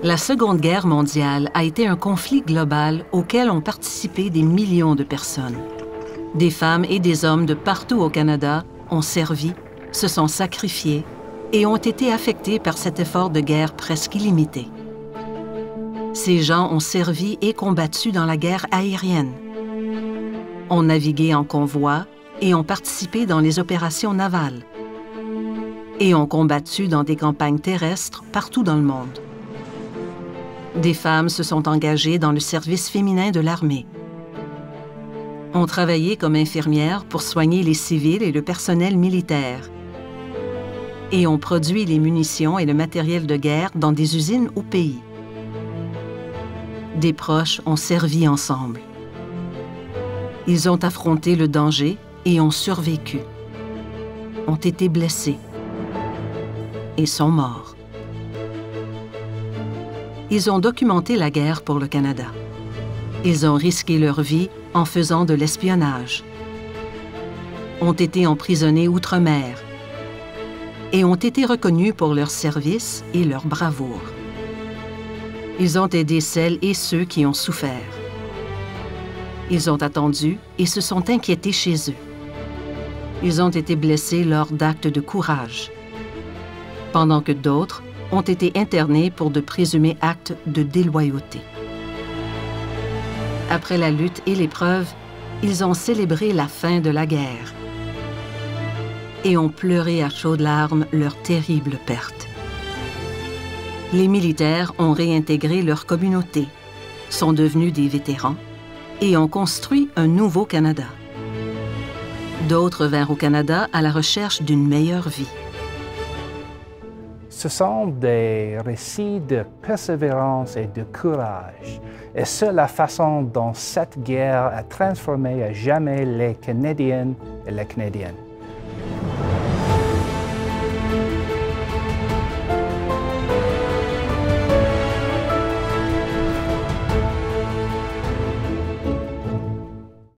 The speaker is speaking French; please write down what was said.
La Seconde Guerre mondiale a été un conflit global auquel ont participé des millions de personnes. Des femmes et des hommes de partout au Canada ont servi, se sont sacrifiés et ont été affectés par cet effort de guerre presque illimité. Ces gens ont servi et combattu dans la guerre aérienne, ont navigué en convoi et ont participé dans les opérations navales, et ont combattu dans des campagnes terrestres partout dans le monde. Des femmes se sont engagées dans le service féminin de l'armée, ont travaillé comme infirmières pour soigner les civils et le personnel militaire, et ont produit les munitions et le matériel de guerre dans des usines au pays. Des proches ont servi ensemble. Ils ont affronté le danger et ont survécu, ont été blessés et sont morts. Ils ont documenté la guerre pour le Canada. Ils ont risqué leur vie en faisant de l'espionnage, ont été emprisonnés outre-mer et ont été reconnus pour leur service et leur bravoure. Ils ont aidé celles et ceux qui ont souffert. Ils ont attendu et se sont inquiétés chez eux. Ils ont été blessés lors d'actes de courage, pendant que d'autres ont été internés pour de présumés actes de déloyauté. Après la lutte et l'épreuve, ils ont célébré la fin de la guerre et ont pleuré à chaudes larmes leur terrible perte. Les militaires ont réintégré leur communauté, sont devenus des vétérans et ont construit un nouveau Canada. D'autres vinrent au Canada à la recherche d'une meilleure vie. Ce sont des récits de persévérance et de courage. Et c'est la façon dont cette guerre a transformé à jamais les Canadiennes et les Canadiens.